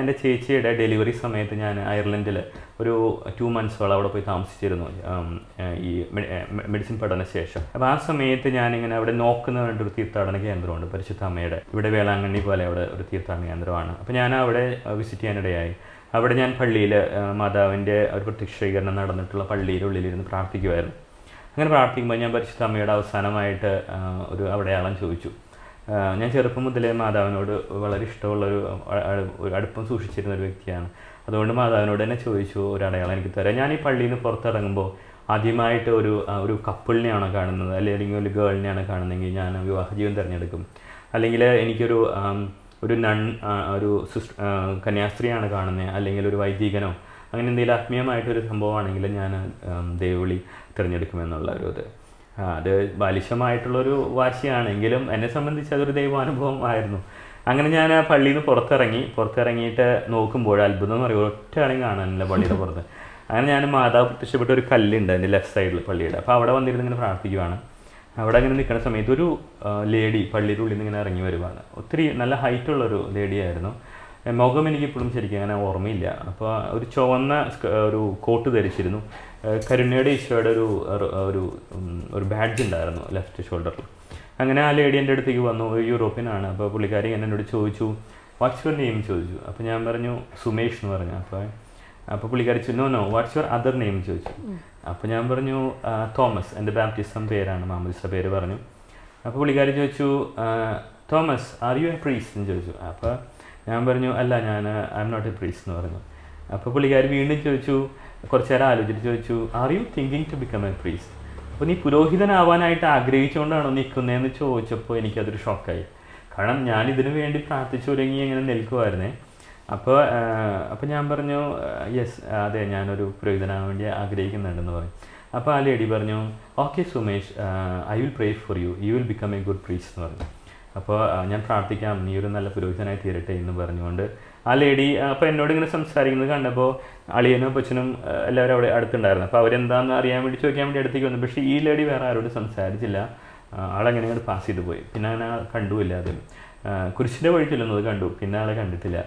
എൻ്റെ ചേച്ചിയുടെ ഡെലിവറി സമയത്ത് ഞാൻ അയർലൻഡിൽ ഒരു 2 മന്ത്സോളം അവിടെ പോയി താമസിച്ചിരുന്നു, ഈ മെഡിസിൻ പഠന ശേഷം. അപ്പോൾ ആ സമയത്ത് ഞാനിങ്ങനെ അവിടെ നോക്കുന്ന ഒരു തീർത്ഥാടന കേന്ദ്രമുണ്ട്, പരിശുദ്ധ അമ്മയുടെ. ഇവിടെ വേളാങ്കണ്ണി പോലെ അവിടെ ഒരു തീർത്ഥാടന കേന്ദ്രമാണ്. അപ്പോൾ ഞാൻ അവിടെ വിസിറ്റ് ചെയ്യാനിടയായി. അവിടെ ഞാൻ പള്ളിയിൽ മാതാവിൻ്റെ ഒരു പ്രത്യക്ഷീകരണം നടന്നിട്ടുള്ള പള്ളിയുടെ ഉള്ളിലിരുന്ന് പ്രാർത്ഥിക്കുമായിരുന്നു. അങ്ങനെ പ്രാർത്ഥിക്കുമ്പോൾ ഞാൻ പരിശുദ്ധ അമ്മയുടെ അവസാനമായിട്ട് ഒരു അടയാളം ചോദിച്ചു. ഞാൻ ചെറുപ്പം മുതലേ മാതാവിനോട് വളരെ ഇഷ്ടമുള്ളൊരു അടുപ്പം സൂക്ഷിച്ചിരുന്ന ഒരു വ്യക്തിയാണ്. അതുകൊണ്ട് മാതാവിനോട് തന്നെ ചോദിച്ചു, ഒരു അടയാളം എനിക്ക് തരാം. ഞാൻ ഈ പള്ളിയിൽ നിന്ന് പുറത്തിറങ്ങുമ്പോൾ ആദ്യമായിട്ട് ഒരു കപ്പിളിനെയാണോ കാണുന്നത്, അല്ലെങ്കിൽ ഒരു ഗേളിനെയാണ് കാണുന്നതെങ്കിൽ ഞാൻ വിവാഹ ജീവൻ തിരഞ്ഞെടുക്കും. അല്ലെങ്കിൽ എനിക്കൊരു ഒരു കന്യാസ്ത്രീയാണ് കാണുന്നത്, അല്ലെങ്കിൽ ഒരു വൈദികനോ അങ്ങനെ എന്തെങ്കിലും ആത്മീയമായിട്ടൊരു സംഭവമാണെങ്കിൽ ഞാൻ ദൈവവിളി തിരഞ്ഞെടുക്കുമെന്നുള്ള ഇത്. അത് ബാലിശമായിട്ടുള്ളൊരു വാശിയാണെങ്കിലും എന്നെ സംബന്ധിച്ച് അതൊരു ദൈവാനുഭവം ആയിരുന്നു. അങ്ങനെ ഞാൻ ആ പള്ളിയിൽ നിന്ന് പുറത്തിറങ്ങിയിട്ട് നോക്കുമ്പോൾ അത്ഭുതം എന്ന് പറയുമ്പോൾ ഒറ്റയാണെങ്കിൽ കാണാനില്ല പള്ളിയുടെ പുറത്ത്. അങ്ങനെ ഞാൻ മാതാവ് പ്രത്യക്ഷപ്പെട്ട ഒരു കല്ലുണ്ട് എൻ്റെ ലെഫ്റ്റ് സൈഡിൽ പള്ളിയുടെ. അപ്പോൾ അവിടെ വന്നിരുന്ന് ഇങ്ങനെ പ്രാർത്ഥിക്കുവാണ്. അവിടെ അങ്ങനെ നിൽക്കുന്ന സമയത്ത് ഒരു ലേഡി പള്ളിയുടെ ഉള്ളിൽ നിന്ന് ഇങ്ങനെ ഇറങ്ങി വരുവാണ്. ഒത്തിരി നല്ല ഹൈറ്റുള്ളൊരു ലേഡിയായിരുന്നു. മുഖം എനിക്കിപ്പോഴും ശരിക്കും അങ്ങനെ ഓർമ്മയില്ല. അപ്പോൾ ഒരു ചുവന്ന ഒരു കോട്ട് ധരിച്ചിരുന്നു. കരുണയുടെ ഈശോയുടെ ഒരു ബാഡ്ജ് ഉണ്ടായിരുന്നു ലെഫ്റ്റ് ഷോൾഡറിൽ. അങ്ങനെ ആ ലേഡി എൻ്റെ അടുത്തേക്ക് വന്നു. യൂറോപ്യനാണ്. അപ്പോൾ പുള്ളിക്കാരി എന്നോട് ചോദിച്ചു, വാട്ട്സ് യുവർ നെയിം ചോദിച്ചു. അപ്പോൾ ഞാൻ പറഞ്ഞു സുമേഷ് എന്ന് പറഞ്ഞു. അപ്പോൾ പുള്ളിക്കാരി ചോദിച്ചു, know what's your other name ചോദിച്ചു. അപ്പോൾ ഞാൻ പറഞ്ഞു തോമസ്, എൻ്റെ ബാപ്റ്റിസം പേരാണ്, മാമോദിസ പേര് പറഞ്ഞു. അപ്പോൾ പുള്ളിക്കാരി ചോദിച്ചു, Thomas are you a priest എന്ന് ചോദിച്ചു. അപ്പോൾ ഞാൻ പറഞ്ഞു, അല്ല, I am not a priest എന്ന് പറഞ്ഞു. അപ്പോൾ പുള്ളിക്കാരി വീണ്ടും ചോദിച്ചു, കുറച്ച് നേരം ആലോചിച്ചിട്ട് ചോദിച്ചു, are you thinking to become a priest? അപ്പോൾ നീ പുരോഹിതനാവാനായിട്ട് ആഗ്രഹിച്ചുകൊണ്ടാണോ നിൽക്കുന്നതെന്ന് ചോദിച്ചപ്പോൾ എനിക്കതൊരു ഷോക്കായി. കാരണം ഞാൻ ഇതിനു വേണ്ടി പ്രാർത്ഥിച്ചു തുടങ്ങി ഇങ്ങനെ നിൽക്കുമായിരുന്നേ. അപ്പോൾ ഞാൻ പറഞ്ഞു, യെസ്, അതെ, ഞാനൊരു പുരോഹിതനാവാൻ വേണ്ടി ആഗ്രഹിക്കുന്നുണ്ടെന്ന് പറഞ്ഞു. അപ്പോൾ ആ ലേഡി പറഞ്ഞു, okay Sumesh, I will pray for you, you will become A good priest എന്ന് പറഞ്ഞു. അപ്പോൾ ഞാൻ പ്രാർത്ഥിക്കാം, നീ ഒരു നല്ല പുരോഹിതനായി തീരട്ടെ എന്ന് പറഞ്ഞുകൊണ്ട് ആ ലേഡി അപ്പോൾ എന്നോട് ഇങ്ങനെ സംസാരിക്കുന്നത് കണ്ടപ്പോൾ അളിയനും അപ്പച്ചനും എല്ലാവരും അവിടെ അടുത്തുണ്ടായിരുന്നു. അപ്പോൾ അവരെന്താണെന്ന് അറിയാൻ വേണ്ടി ചോദിക്കാൻ വേണ്ടി അടുത്തേക്ക് വന്നു. പക്ഷേ ഈ ലേഡി വേറെ ആരോടും സംസാരിച്ചില്ല. ആളെങ്ങനെ പാസ് ചെയ്ത് പോയി. പിന്നെ അങ്ങനെ കണ്ടുമില്ല. അത് കുരിശിൻ്റെ വഴി ചെല്ലുന്നത് കണ്ടു, പിന്നെ ആളെ കണ്ടിട്ടില്ല.